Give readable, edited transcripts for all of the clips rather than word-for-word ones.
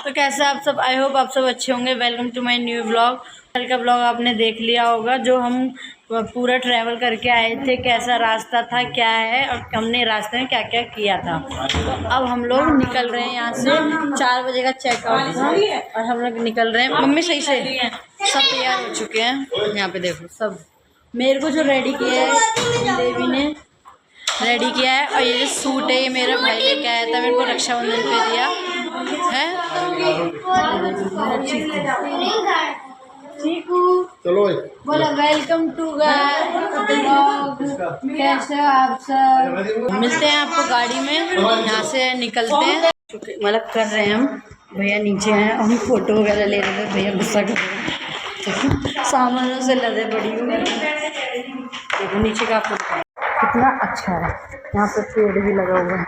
तो कैसे आप सब, आई होप आप सब अच्छे होंगे। Welcome to my new vlog. कल का व्लॉग आपने देख लिया होगा, जो हम पूरा ट्रैवल करके आए थे, कैसा रास्ता था, क्या है और हमने रास्ते में क्या क्या किया था। तो अब हम लोग निकल रहे हैं यहाँ से। 4 बजे का चेकआउट था और हम लोग निकल रहे हैं। मम्मी सही से सब तैयार हो चुके हैं। यहाँ पे देखो सब मेरे को जो रेडी किया है देवी ने रेडी किया है। और ये जो सूट है ये मेरा भाई लेके आया था, मेरे को रक्षाबंधन पे दिया है। चलो बोला वेलकम टू व्लॉग। कैसे हो आप सब? मिलते हैं आपको गाड़ी में, यहाँ से निकलते हैं। मतलब कर रहे हैं हम, भैया नीचे हैं, हम फोटो वगैरह ले रहे थे। भैया गुस्सा कर रहे हैं, सामानों से लदे पड़ी हूँ। देखो नीचे का फोटो कितना अच्छा है, यहाँ पे पेड़ भी लगा हुआ है।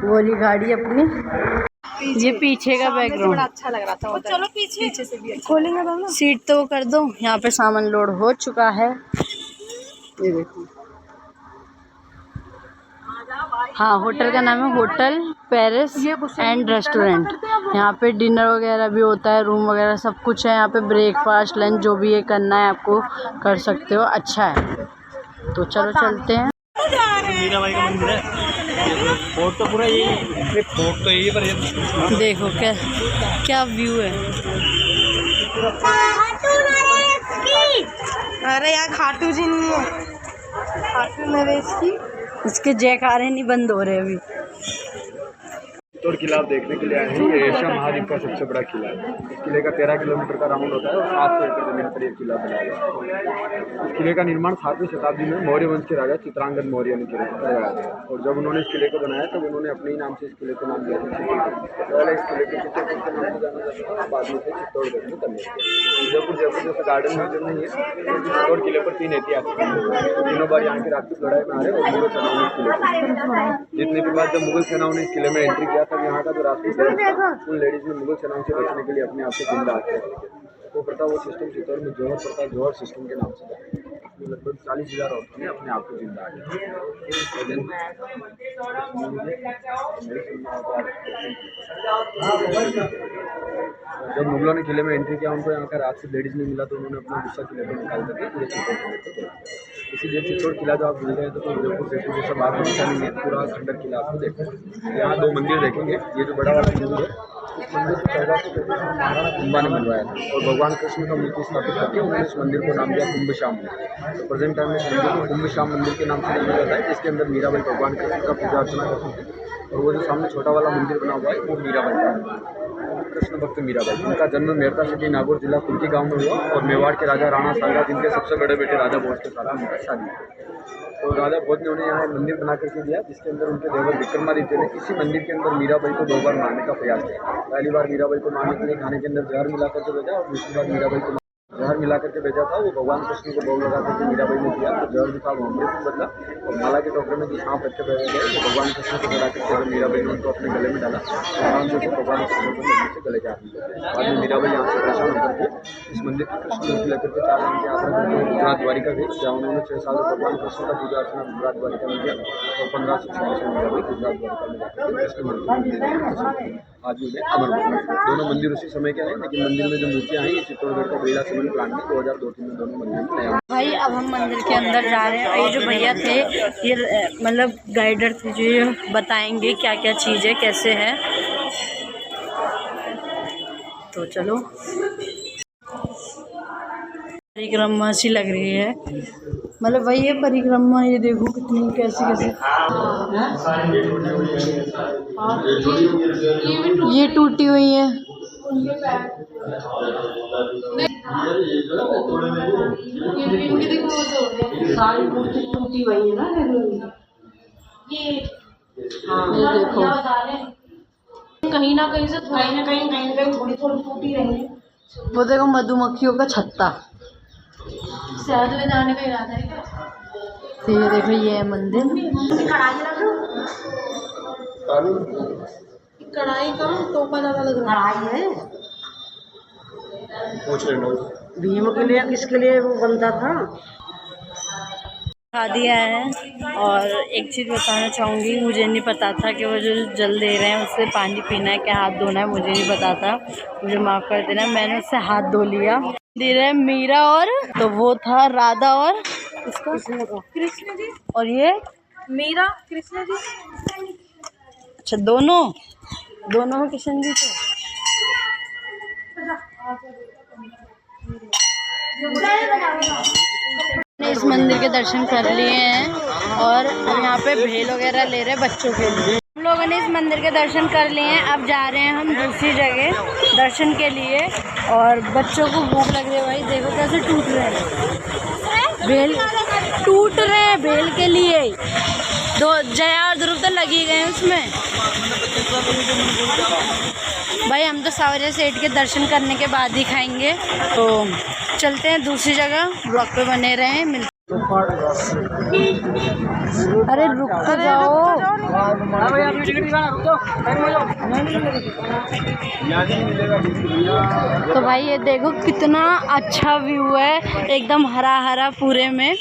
बोली गाड़ी अपनी, ये पीछे का बैकग्राउंड अच्छा लग रहा था। चलो पीछे से भी खोलेंगे ना, सीट तो वो कर दो। यहाँ पे सामान लोड हो चुका है, ये देखो। हाँ, होटल का नाम है होटल पेरिस एंड रेस्टोरेंट। यहाँ पे डिनर वगैरह भी होता है, रूम वगैरह सब कुछ है। यहाँ पे ब्रेकफास्ट लंच जो भी ये करना है आपको कर सकते हो, अच्छा है। तो चलो चलते हैं। मीरा बाई का मंदिर है। फोर्ट तो पूरा यही, फोर्ट तो यही पर ये देखो क्या व्यू है। अरे यार खाटू जी नहीं है, खाटू नरेश की इसके जयकारे नहीं बंद हो रहे अभी। चित्तौड़ किला आप देखने के लिए आए हैं। ये एशिया महाद्वीप का सबसे बड़ा किला है। इस किले का 13 किलोमीटर का राउंड होता है और 700 एकड़ जमीन पर यह किला बनाया गया है। इस किले का निर्माण 7वीं शताब्दी में मौर्य वंश के राजा चित्रांगद मौर्य ने करवाया था। और जब उन्होंने इस किले को बनाया तब उन्होंने अपने ही नाम से इस किले को नाम दिया था चित्तौड़। पहले इस किले को चित्तौड़ के नाम से जाना जाता था, बाद में से चित्तौड़गढ़ में करने जयपुर जैसे गार्डन म्यूजियम नहीं है। चित्तौड़ किले पर 3 ऐतिहासिक तीनों बार यहाँ की राजपूत लड़ाई में हारे और मुगल सेनाओं ने इस किले को जीतने के बाद जब मुगल सेनाओं ने इस किले में एंट्री किया तब यहाँ का जो राजपूत उन लेडीज ने मुगल सेनाओं से बचने के लिए अपने आप को जिंदा रखा। वो प्रथा, वो सिस्टम चित्तौड़ में जौहर प्रथा, जौहर सिस्टम के नाम से था। लगभग 40,000 औरतों ने अपने आप को जिंदा जब मुगलों ने किले में एंट्री किया, उनको यहाँ का राजपूत लेडीज नहीं मिला तो उन्होंने अपना गुस्सा किले को निकाल करके पूरे चित्तौड़ किले को। इसीलिए चित्तौड़ किला जो आप भूल गए तो उदयपुर सेतु जैसा बात नहीं है, पूरा खंडर किला आपको देखना है। यहाँ 2 मंदिर देखेंगे। ये जो बड़ा वाला मंदिर है, इस मंदिर को 1400 महाराणा कुंभा ने बनवाया था और भगवान कृष्ण का मूर्ति स्थापित करके उन्होंने इस मंदिर को नाम दिया कुंभश्याम मंदिर। तो प्रेजेंट टाइम में इस मंदिर को कुंभश्याम मंदिर के नाम से जाना जाता है, जिसके अंदर मीराबाई भगवान कृष्ण का पूजा अर्चना करते थे। और वो जो सामने छोटा वाला मंदिर बना हुआ है वो मीराबाई का, कृष्ण भक्त मीराबाई। उनका जन्म मेरता सिटी नागौर जिला कुंती गांव में हुआ और मेवाड़ के राजा राणा सांगा, जिनके सबसे बड़े बेटे राजा भोज के साथ उनका शादी। तो राजा भोज ने उन्हें यहाँ मंदिर बना करके दिया, जिसके अंदर उनके देवर विक्रमादित्य ने इसी मंदिर के अंदर मीराबाई को 2 बार मारने का प्रयास किया। पहली बार मीराबाई को मारने के लिए खाने के अंदर जहर मिला करके भेजा और दूसरी बार मीराबाई को जहर मिला करके भेजा था। वो भगवान कृष्ण को भोग लगा करके मीराबाई ने दिया तो जहर भी था वो अमृत में बदला और माला के टोकरे में जो सांप रखे बैठे गए तो भगवान कृष्ण को चढ़ा करके जब मीराबाई ने उनको अपने गले में डाला तो भगवान कृष्ण को से गले के हाथ में। बाद में मीराबाई यहाँ से परेशान होकर के इस मंदिर की कृष्ण मूर्ति लेकर के 4 धाम की यात्रा करके गुजरात द्वारिका गई, जहाँ उन्होंने 6 साल भगवान कृष्ण का पूजा अर्चना गुजरात द्वारिका में किया और 1526 में मीराबाई गुजरात द्वारिका में जाकर कृष्ण मूर्ति आज भी अमर बना। दोनों मंदिर उसी समय के हैं, लेकिन मंदिर में जो मूर्तियाँ हैं ये चित्तौड़गढ़ का बिरला सिमन प्लान में 2002-3 में दोनों मंदिर में नया। भाई अब हम मंदिर के अंदर जा रहे हैं और ये जो भैया थे ये मतलब गाइडर थे, जो ये बताएंगे क्या क्या चीज़ है, कैसे है। तो चलो, परिक्रमा सी लग रही है, मतलब वही है परिक्रमा। ये देखो कितनी कैसी कैसी, ये टूटी हुई है। सारी मूर्ति टूटी हुई है ना, ये देखो कहीं ना कहीं से कहीं थोड़ी टूटी रही है। वो देखो मधुमक्खियों का छत्ता, शहद में जाने का इरादा है क्या? तो ये देखो ये है मंदिर। कढ़ाई कम टोपा ज़्यादा लग रहा है। भीम के लिए किसके लिए वो बनता था? खा दिया है। और एक चीज़ बताना चाहूँगी, मुझे नहीं पता था कि वो जो जल दे रहे हैं उससे पानी पीना है क्या हाथ धोना है, मुझे नहीं पता था, मुझे माफ़ कर देना। मैंने उससे हाथ धो लिया। दे रहे हैं मीरा और तो वो था राधा और कृष्ण जी और ये मीरा कृष्ण जी। अच्छा दोनों किशन जी थे। हमने इस मंदिर के दर्शन कर लिए हैं और अब यहाँ पे भेल वगैरह ले रहे हैं बच्चों के लिए। हम लोगों ने इस मंदिर के दर्शन कर लिए हैं, अब जा रहे हैं हम दूसरी जगह दर्शन के लिए। और बच्चों को भूख लग रही है, भाई देखो कैसे टूट रहे हैं भेल, टूट रहे हैं भेल के लिए। दो जया और ध्रुव तो लगी गए हैं उसमें। भाई हम तो सावरिया सेठ के दर्शन करने के बाद ही खाएंगे, तो चलते हैं दूसरी जगह। ब्लॉग पे बने रहें। मिलते अरे रुक तो जाओ। तो भाई ये देखो कितना अच्छा व्यू है, एकदम हरा हरा पूरे में।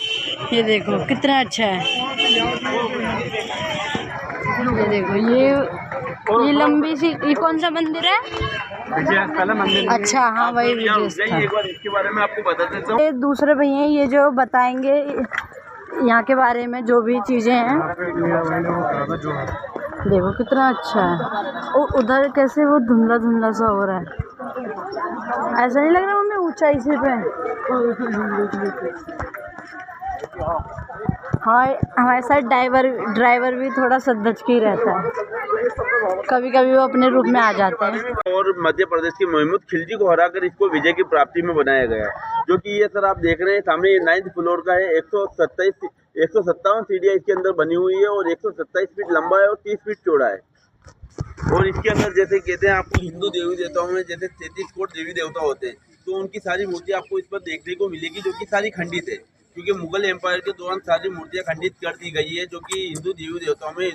ये देखो कितना अच्छा है। ये देखो ये लंबी सी, ये कौन सा मंदिर है? पहला मंदिर। अच्छा हाँ वही विजय स्थल। एक बार इसके बारे में आपको बता देता हूँ। ये दूसरे भैया ये जो बताएंगे यहाँ के बारे में जो भी चीज़ें हैं। देखो कितना अच्छा है। और उधर कैसे वो धुंधला धुंधला सा हो रहा है, ऐसा नहीं लग रहा मम्मी ऊंचाई से पे। हाँ हमारे साथ ड्राइवर भी थोड़ा सदच के ही रहता है, कभी कभी वो अपने रूप में आ जाते हैं। और मध्य प्रदेश के मोहम्मद खिलजी को हराकर इसको विजय की प्राप्ति में बनाया गया है। जो कि ये सर आप देख रहे हैं सामने, ये 9th फ्लोर का है। 157 सीढ़ियाँ इसके अंदर बनी हुई है और 127 फीट लंबा है और 30 फीट चौड़ा है। और इसके अंदर जैसे कहते हैं आपको हिंदू देवी देवताओं में जैसे 33 कोट देवी देवता होते हैं, तो उनकी सारी मूर्तियाँ आपको इस पर देखने को मिलेगी, जो कि सारी खंडित है। क्योंकि मुगल एम्पायर के दौरान सारी मूर्तियाँ खंडित कर दी गई है, जो कि हिंदू देवी देवताओं में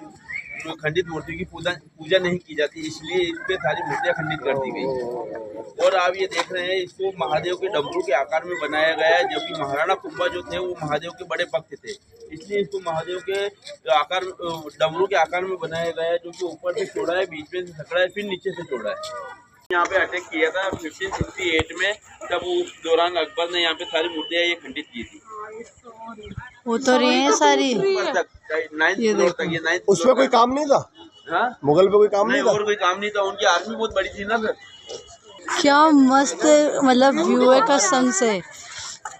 खंडित मूर्ति की पूजा नहीं की जाती, इसलिए इस पे सारी मूर्तियाँ खंडित कर दी गई। और आप ये देख रहे हैं, इसको महादेव के डमरू के आकार में बनाया गया है, जो कि महाराणा कुंभा जो थे वो महादेव के बड़े भक्त थे, इसलिए इसको महादेव के आकार डमरू के आकार में बनाया गया है, जो कि ऊपर से चौड़ा है, बीच में से सकड़ा है, फिर नीचे से चौड़ा है। यहाँ पे अटैक किया था 1568 में, तब उस दौरान अकबर ने यहाँ पे सारी मूर्तियाँ ये खंडित की थी। वो तो रही है सारी। उसमें कोई काम नहीं था? हाँ? मुगल पे कोई काम नहीं था? और कोई काम नहीं था, उनकी आर्मी बहुत बड़ी थी ना सर। क्या मस्त मतलब व्यू है कसम से।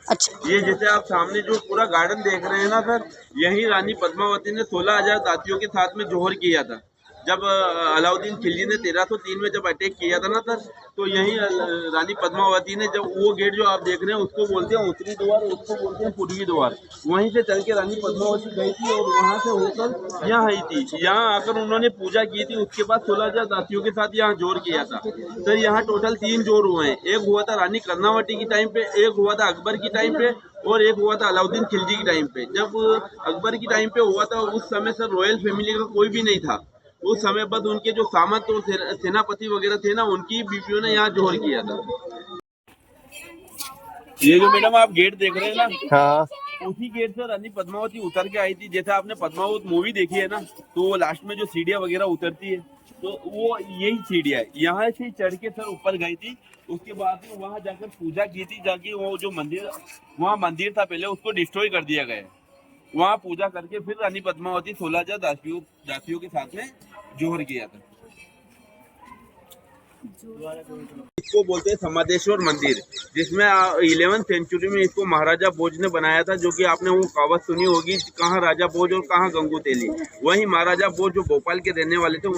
अच्छा ये जैसे आप सामने जो पूरा गार्डन देख रहे हैं ना सर, यही रानी पद्मावती ने 16,000 दासियों के साथ में जौहर किया था। जब अलाउद्दीन खिलजी ने 1303 में जब अटैक किया था ना सर, तो यही रानी पद्मावती ने, जब वो गेट जो आप देख रहे हैं उसको बोलते हैं उत्तरी द्वार, उसको बोलते हैं पूर्वी द्वार, वहीं से चल के रानी पद्मावती गई थी और वहाँ से होकर यहाँ आई थी। यहाँ आकर उन्होंने पूजा की थी। उसके बाद 16,000 दासियों के साथ यहाँ जोर किया था सर। यहाँ टोटल 3 जोर हुए हैं। एक हुआ था रानी कर्णावती की टाइम पे, एक हुआ था अकबर की टाइम पे, और एक हुआ था अलाउद्दीन खिलजी की टाइम पे। जब अकबर की टाइम पे हुआ था उस समय सर रॉयल फैमिली का कोई भी नहीं था। उस समय बाद उनके जो सामंत और सेनापति वगैरह थे ना, उनकी बीवियों ने यहाँ जोहर किया था। ये जो मैडम आप गेट देख रहे हैं ना, हाँ, उसी गेट से रानी पद्मावती उतर के आई थी। जैसे आपने पद्मावत मूवी देखी है ना, तो वो लास्ट में जो सीढ़ियाँ वगैरह उतरती है, तो वो यही सीढ़ियाँ है। यहाँ से चढ़ के सर ऊपर गई थी। उसके बाद में वहाँ जाकर पूजा की थी, जाके वो जो मंदिर, वहाँ मंदिर था पहले, उसको डिस्ट्रॉय कर दिया गया। वहाँ पूजा करके फिर रानी पद्मावती 16,000 दासियों के साथ में जोहर किया था। इसको बोलते हैं समादेश्वर मंदिर, जिसमें 11th सेंचुरी में इसको महाराजा भोज ने बनाया था। जो कि आपने वो कहावत सुनी होगी, कहाँ राजा भोज और कहाँ गंगू तेली। वही महाराजा भोज जो भोपाल के रहने वाले थे,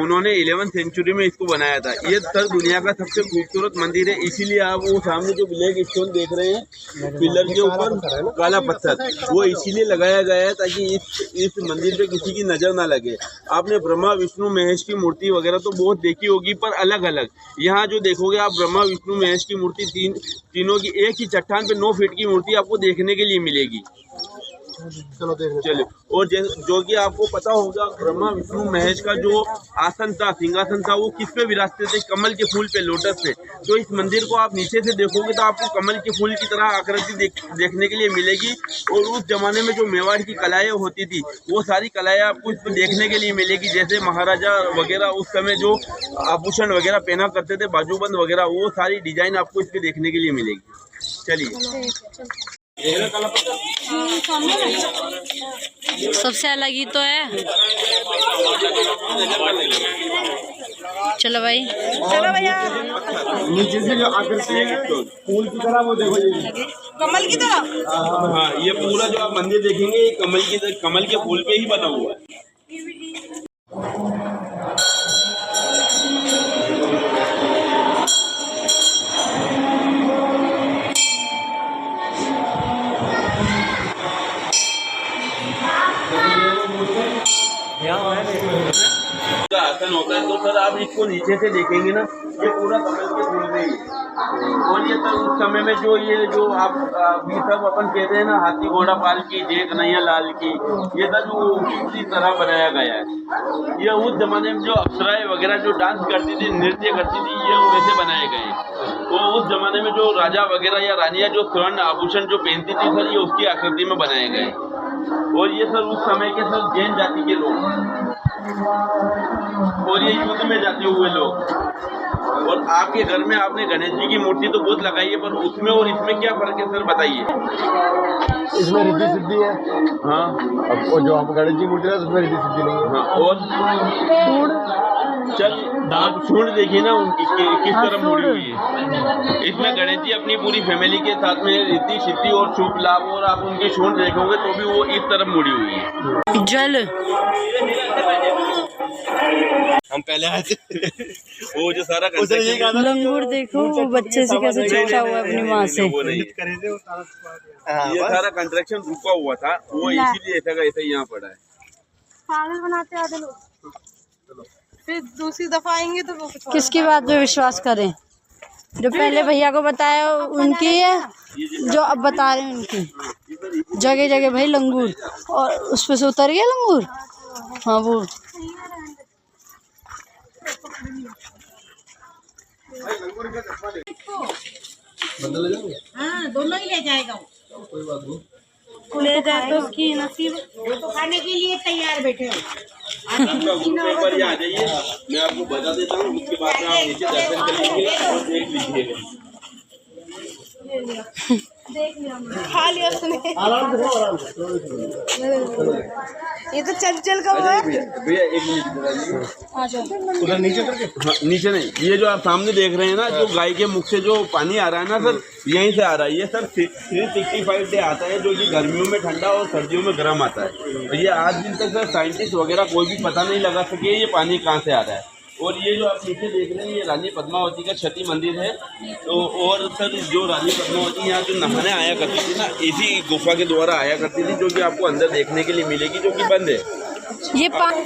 उन्होंने 11th सेंचुरी में इसको बनाया था। ये सर दुनिया का सबसे खूबसूरत मंदिर है। इसीलिए आप वो सामने जो ब्लैक स्टोन देख रहे हैं पिलर के ऊपर, काला पत्थर, वो इसीलिए लगाया गया है ताकि इस मंदिर पे किसी की नजर ना लगे। आपने ब्रह्मा विष्णु महेश की मूर्ति वगैरह तो बहुत देखी होगी, पर अलग अलग। यहाँ जो देखोगे आप ब्रह्मा विष्णु महेश की मूर्ति तीनों की एक ही चट्टान पे 9 फीट की मूर्ति आपको देखने के लिए मिलेगी। चलो देखने चलिए। और जो कि आपको पता होगा, ब्रह्मा विष्णु महेश का जो आसन था, सिंहासन था, वो किस पे विराजते थे? कमल के फूल पे, लोटस पे। तो इस मंदिर को आप नीचे से देखोगे तो आपको कमल के फूल की तरह आकृति देखने के लिए मिलेगी। और उस जमाने में जो मेवाड़ की कलाएं होती थी, वो सारी कलाएं आपको इस पे देखने के लिए मिलेगी। जैसे महाराजा वगैरह उस समय जो आभूषण वगैरह पहना करते थे, बाजूबंद वगैरह, वो सारी डिजाइन आपको इस पे देखने के लिए मिलेगी। चलिए। सबसे अलग ही तो है। चलो भाई, चलो भैया। नीचे से जो आकृति है फूल की तरह, वो देखो ये कमल की तरह। हाँ, ये पूरा जो आप मंदिर देखेंगे, ये कमल के फूल पे ही बना हुआ है। आसन होता है, तो सर आप इसको नीचे से देखेंगे ना, ये पूरा कमल के फूल में ही है। और ये सर उस समय में जो आप अभी सब अपन कहते हैं ना, हाथी घोड़ा पाल की, जय कन्हैया लाल की, ये सब जो उसी तरह बनाया गया है। ये उस जमाने में जो अप्सराएं वगैरह जो डांस करती थी, नृत्य करती थी, ये वैसे बनाए गए हैं। तो उस जमाने में जो राजा वगैरह या रानियां जो स्वर्ण आभूषण जो पहनती थी सर, ये उसकी आकृति में बनाए गए। और ये सर उस समय के सर जैन जाति के लोग, और ये युद्ध में जाते हुए लोग। और आपके घर में आपने गणेश जी की मूर्ति तो बहुत लगाई है, पर उसमें और इसमें क्या फर्क है सर, बताइए। इसमें रिद्धि सिद्धि है। हाँ, अब वो जो हम गणेश जी मूर्ति है उसमें रिद्धि सिद्धि नहीं है। हाँ, और चल आप सूंड देखिए ना उनकी किस तरह मुड़ी हुई है। इसमें गणेश जी अपनी पूरी फैमिली के साथ में रिद्धि सिद्धि और शुभ लाभ, और आप उनकी सूंड देखोगे तो भी वो इस तरफ मुड़ी हुई है। जल हम पहले आए थे। वो जो सारा लंगूर देखो, वो बच्चे से कैसे चिपका हुआ है अपनी माँ से। ये सारा कंस्ट्रक्शन रुका हुआ था, वो इसीलिए ऐसा का ऐसा यहाँ पड़ा है। पागल बनाते आधे लोग, फिर दूसरी दफा आएंगे तो वो कुछ और किसकी बात पे विश्वास करें? जो पहले भैया को बताया उनकी है, जो अब बता रहे हैं उनकी। जगह जगह भाई लंगूर, और उस पे से उतर गया लंगूर। हाँ, वो हाँ, दोनों ही ले जाएगा वो। कोई बात नहीं, ले जाए तो उसकी नसीब। वो तो खाने के लिए तैयार बैठे हो। एक बार यहाँ आ जाइए, मैं आपको बता देता हूँ, उसके बाद में आप नीचे दर्शन कर लीजिए और देख लीजिएगा। खा लिया उसने। आराम से आराम से। ये तो चंचल का वो है। भैया एक मिनट उधर नीचे करके। हाँ, नीचे नहीं, ये जो आप सामने देख रहे हैं ना, जो गाय के मुख से जो पानी आ रहा है ना सर, यहीं से आ रहा है। ये सर 365 डे आता है, जो कि गर्मियों में ठंडा और सर्दियों में गर्म आता है। और ये आज दिन तक सर साइंटिस्ट वगैरह कोई भी पता नहीं लगा सके ये पानी कहाँ से आ रहा है। और ये जो आप नीचे देख रहे हैं, ये रानी पद्मावती का क्षति मंदिर है। तो और सर जो रानी पद्मावती यहाँ जो नहाने आया करती थी ना, इसी गुफा के द्वारा आया करती थी, जो कि आपको अंदर देखने के लिए मिलेगी, जो कि बंद है। ये पानी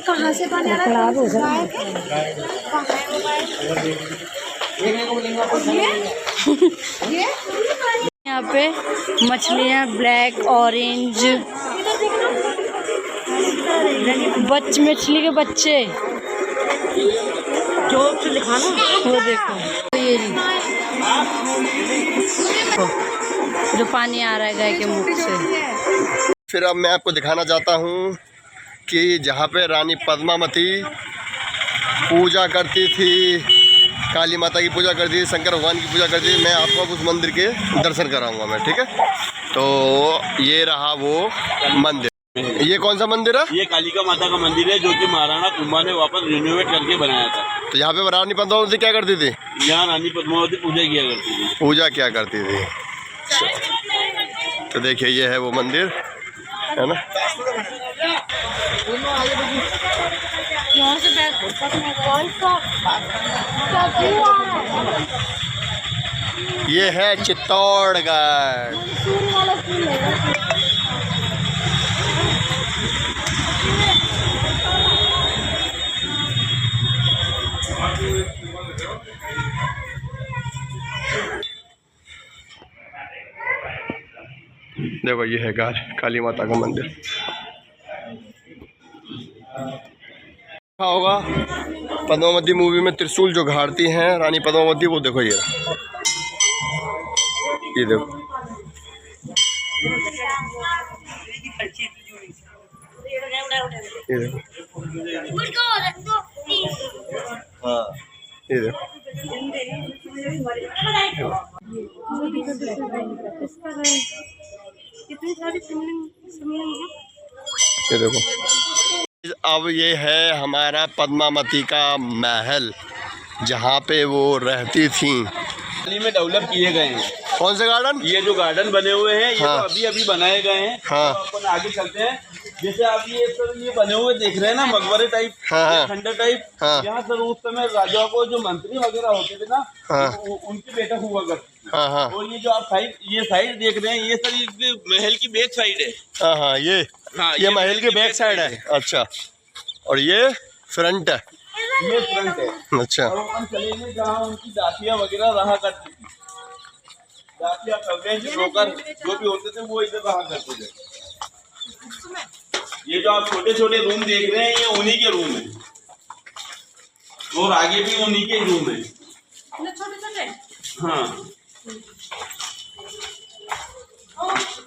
कहाँ से पानी आ रहा है? यहाँ पे मछलियाँ ब्लैक ऑरेंज, मछली के बच्चे जो दिखाना, वो देखो। ये जो पानी आ रहा है गाय के मुख से। फिर अब मैं आपको दिखाना चाहता हूँ कि जहाँ पे रानी पद्मावती पूजा करती थी, काली माता की पूजा करती थी, शंकर भगवान की पूजा करती थी, मैं आपको अब उस मंदिर के दर्शन कराऊंगा मैं, ठीक है। तो ये रहा वो मंदिर। ये कौन सा मंदिर है? ये कालिका माता का मंदिर है, जो कि महाराणा कुंभा ने वापस रिनोवेट करके बनाया था। तो यहाँ पे रानी पद्मावती क्या करती थी? यहाँ रानी पद्मावती पूजा किया करती थी। पूजा क्या करती थी? तो देखिए ये है वो मंदिर, है ना। ये है चित्तौड़गढ़। देखो ये है काली माता का मंदिर। होगा पद्मावती मूवी में त्रिशूल जो घाड़ती हैं रानी पद्मावती, वो देखो ये देखो। ये देखो, हाँ ये देखो। कितनी सारी शिवलिंग है। ये देखो, अब ये है हमारा पद्मावती का महल जहाँ पे वो रहती थी। में डेवलप किए गए हैं। कौन से गार्डन? ये जो गार्डन बने हुए हैं ये हाँ। तो अभी अभी बनाए गए हैं। हाँ। तो अपन आगे चलते हैं। जैसे आप ये बने हुए देख रहे हैं ना, मकबरे टाइप, हाँ। खंडर टाइप। हाँ। यहाँ सर उस समय राजाओं को जो मंत्री वगैरह होते थे ना, हाँ। उनकी बैठक हुआ करती थी। हाँ हाँ और ये जो आप साइड देख रहे हैं, ये सर इसके महल की बैक साइड है। हाँ हाँ ये महल की बैक साइड है। अच्छा, और ये फ्रंट है। ये फ्रंट है। अच्छा, और अपन चलेंगे जहाँ उनकी दासियाँ वगैरह रहा करती थी। दासियाँ सर्वेंट नौकर जो भी होते थे वो इधर रहा करते थे। ये जो आप छोटे छोटे रूम देख रहे हैं ये उन्हीं के रूम है, और आगे भी उन्हीं के रूम है। हाँ,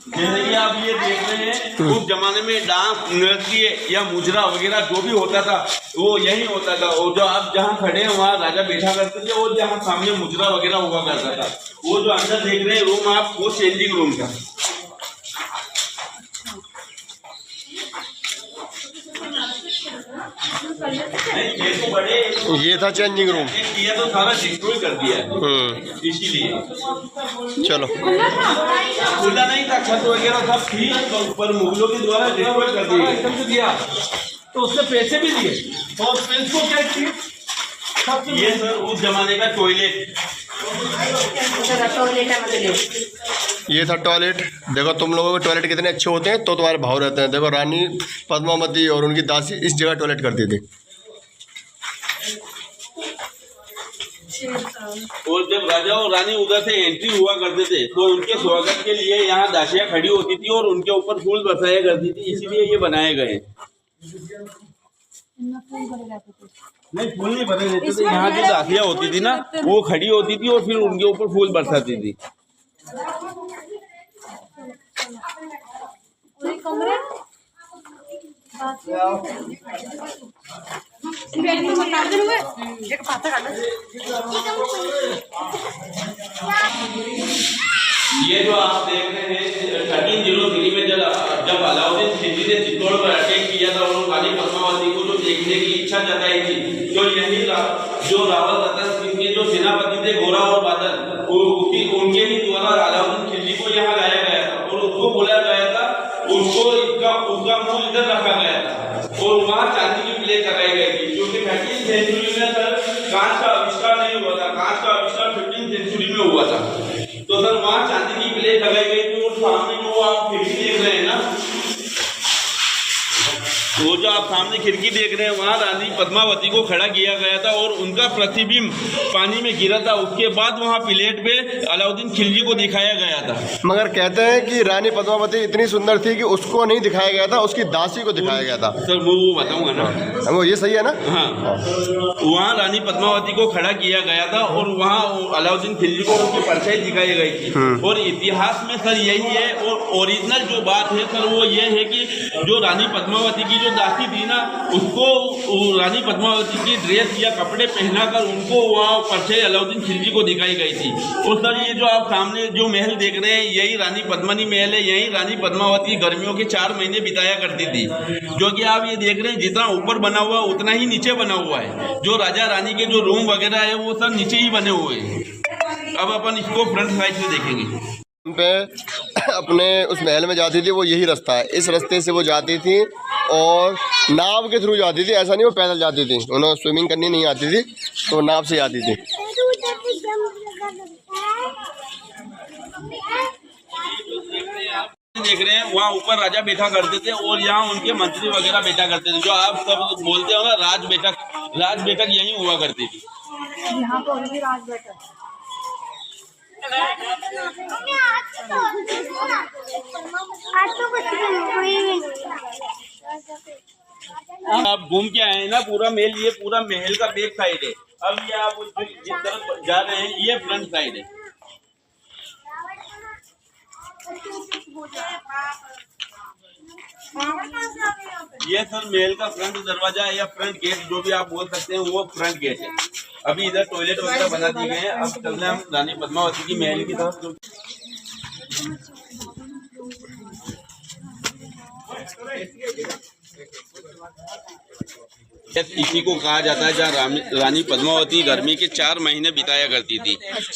जैसे कि आप ये देख रहे हैं, उस जमाने में डांस, नृत्य या मुजरा वगैरह जो भी होता था वो यही होता था। और जो आप जहाँ खड़े हैं वहाँ राजा बैठा करते थे, और जहाँ सामने मुजरा वगैरह हुआ करता था। वो जो अंदर देख रहे हैं रूम आप, वो चेंजिंग रूम था। ये तो बड़े, ये था चेंजिंग रूम। ये तो सारा डिस्ट्रॉय कर दिया है, इसीलिए। चलो, खुला नहीं था, छत वगैरह सब थी, पर मुगलों के द्वारा डिस्ट्रॉय कर दिया। एकदम से दिया तो उससे पैसे भी दिए, तो प्रिंस को क्या चाहिए? ये सर उस जमाने का टॉयलेट। ये था टॉयलेट। देखो तुम लोगों के टॉयलेट कितने अच्छे होते हैं तो तुम्हारे भाव रहते हैं। देखो रानी पद्मावती और उनकी दासी इस जगह टॉयलेट करती थी। और जब राजा और रानी उधर से एंट्री हुआ करते थे तो उनके स्वागत के लिए यहाँ दासियाँ खड़ी होती थी और उनके ऊपर फूल बरसाया करती थी, इसीलिए ये बनाए गए। नहीं, फूल नहीं भरे रहते थे। यहाँ जो दासियाँ होती थी ना, वो खड़ी होती थी और फिर उनके ऊपर फूल बरसाती थी। ये जो आप देख रहे हैं 1303 में जब अलाउद्दीन खिलजी ने चित्तौड़ पर अटैक किया था और रानी पद्मावती को जो देखने की इच्छा जताई थी, जो यही जो रावल रतन सिंह के जो सेनापति थे गोरा और बादल, उनके ही द्वारा अलाउद्दीन खिलजी को यहाँ लाया गया था और उसको बोला गया था, उसका मूल इधर रखा गया था और वहाँ चांदी की प्लेट लगाई गई थी, क्योंकि 13वीं सेंचुरी में सर कांच का आविष्कार नहीं हुआ था। कांच का आविष्कार 15वीं सेंचुरी में हुआ था। तो सर वहाँ चांदी की प्लेट लगाई गई थी और सामने जो आप खिड़की देख रहे हैं ना, वो जो आप सामने खिड़की देख रहे हैं वहाँ रानी पद्मावती को खड़ा किया गया था और उनका प्रतिबिंब पानी में गिरा था। उसके बाद वहाँ प्लेट पे अलाउद्दीन खिलजी को दिखाया गया था। मगर कहते हैं कि रानी पद्मावती इतनी सुंदर थी कि उसको नहीं दिखाया गया था, उसकी दासी को दिखाया गया था। सर वो बताऊंगा ना, वो ये सही है ना? हाँ, वहाँ रानी पद्मावती को खड़ा किया गया था और वहाँ अलाउद्दीन खिलजी को उनकी परछाई दिखाई गई थी। और इतिहास में सर यही है, और ओरिजिनल जो बात है सर वो ये है कि जो रानी पद्मावती की जो दासी थी ना, उसको रानी पद्मावती की ड्रेस या कपड़े पहनाकर उनको वहाँ परछाई अलाउद्दीन खिलजी को दिखाई गई थी। और सर ये जो आप सामने जो महल देख रहे हैं यही रानी पद्मिनी महल है। यही रानी पद्मावती गर्मियों के 4 महीने बिताया करती थी। जो कि आप ये देख रहे हैं जितना ऊपर बना हुआ उतना ही नीचे बना हुआ है। जो राजा रानी के जो रूम वगैरह है वो सब नीचे ही बने हुए हैं। अब अपन इसको फ्रंट साइड से देखेंगे। पे अपने उस महल में जाती थी, वो यही रास्ता है। इस रास्ते से वो जाती थी और नाव के थ्रू जाती थी। ऐसा नहीं वो पैदल जाती थी, उन्हें स्विमिंग करनी नहीं आती थी तो वो नाव से जाती थी। देख रहे हैं वहाँ ऊपर राजा बैठा करते थे और यहाँ उनके मंत्री वगैरह बैठा करते थे। जो आप सब बोलते हो ना राज बैठक यही हुआ करती थी। यहाँ पर राज बैठक आप घूम के आए हैं ना पूरा महल, ये पूरा महल का बैक साइड है। अब ये आप जिस तरफ जा रहे हैं ये फ्रंट साइड है। ये सर महल का फ्रंट दरवाजा है या फ्रंट गेट, जो भी आप बोल सकते हैं, वो फ्रंट गेट है। अभी इधर टॉयलेट वगैरह बना दिए गए हैं। अब चल रहे हैं हम रानी पद्मावती की महल की तरफ। इसी को कहा जाता है जहाँ रानी पद्मावती गर्मी के 4 महीने बिताया करती थी।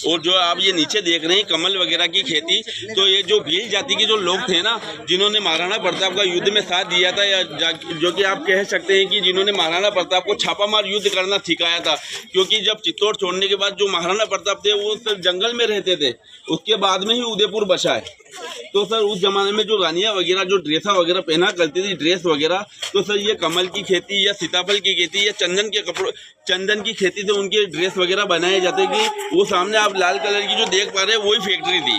और जो आप ये नीचे देख रहे हैं कमल वगैरह की खेती, तो ये जो भील जाति के जो लोग थे ना, जिन्होंने महाराणा प्रताप का युद्ध में साथ दिया था, या जो कि आप कह सकते हैं कि जिन्होंने महाराणा प्रताप को छापामार युद्ध करना सिखाया था। क्योंकि जब चित्तौड़ छोड़ने के बाद जो महाराणा प्रताप थे वो सिर्फ जंगल में रहते थे, उसके बाद में ही उदयपुर बसा है। तो सर उस जमाने में जो रानियाँ वगैरह जो ड्रेसा वगैरह पहना करती थी, ड्रेस वगैरह, तो सर ये कमल की खेती या सीताफल की खेती या चंदन की खेती से उनके ड्रेस वगैरह बनाए जाते। कि वो सामने आप लाल कलर की जो देख पा रहे हैं वही फैक्ट्री थी।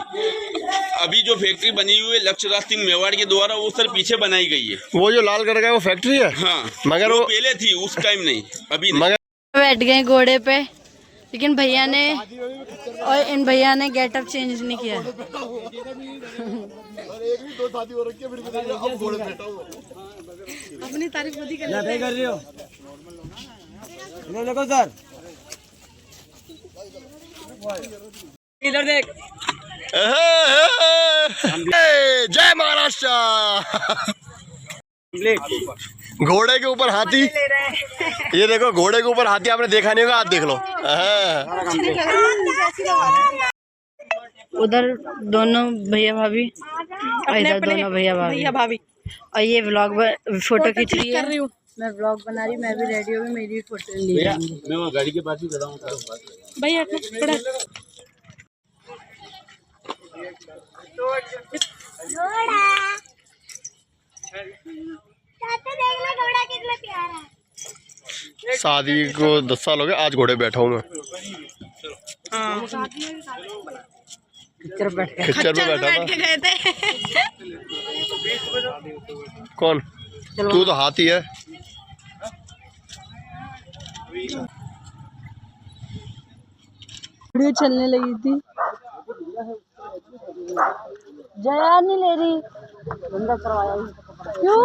अभी जो फैक्ट्री बनी हुई है लक्ष्यराज सिंह मेवाड़ के द्वारा, वो सर पीछे बनाई गई है। वो जो लाल कलर का वो फैक्ट्री है? हाँ, मगर वो पहले थी, उस टाइम नहीं, अभी नहीं। मगर बैठ गए घोड़े पे, लेकिन भैया ने और इन भैया ने गेटअप चेंज नहीं किया। अपनी तारीफ खुद ही कर रही हो। देखो सर, इधर देख। जय महाराष्ट्र। घोड़े के ऊपर हाथी, ये देखो घोड़े के ऊपर हाथी आपने देखा नहीं होगा, आप देख लो। उधर दोनों भैया भाभी और इधर दोनों भैया भाभी। और ये व्लॉग फोटो खींच रही है, मैं व्लॉग बना रही, मैं भी रेडी हो गई, मेरी भी फोटो ली जाएंगी। मैं वो गाड़ी के पास ही खड़ा हूँ भैया थोड़ा शादी को 10 साल हो गए, आज घोड़े बैठा हूँ मैं। खच्चर पे बैठा था। गए थे। कौन? तू तो हाथी है। वीडियो चलने लगी थी, जया नहीं ले रही, बंदा करवाया क्यों?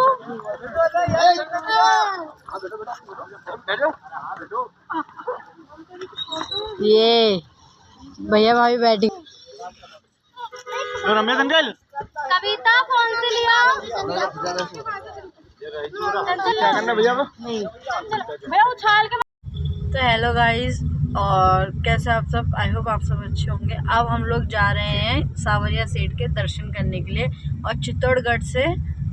ये भैया भाभी बैठी। रमेश अंकल कविता फोन से लिया क्या करना भैया को? भैया उछाल के। तो हेलो गाइस, और कैसे आप सब? आई होप आप सब अच्छे होंगे। अब हम लोग जा रहे हैं सावरिया सेठ के दर्शन करने के लिए, और चित्तौड़गढ़ से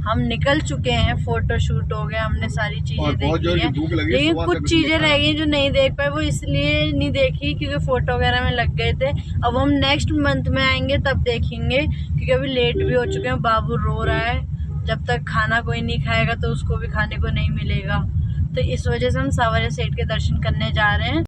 हम निकल चुके हैं। फोटो शूट हो गया, हमने सारी चीज़ें देखी हैं, लेकिन कुछ चीज़ें रह गई जो नहीं देख पाए। वो इसलिए नहीं देखी क्योंकि फ़ोटो वगैरह में लग गए थे। अब हम नेक्स्ट मंथ में आएंगे तब देखेंगे, क्योंकि अभी लेट भी हो चुके हैं। बाबू रो रहा है, जब तक खाना कोई नहीं खाएगा तो उसको भी खाने को नहीं मिलेगा। तो इस वजह से हम सावरिया सेठ के दर्शन करने जा रहे हैं।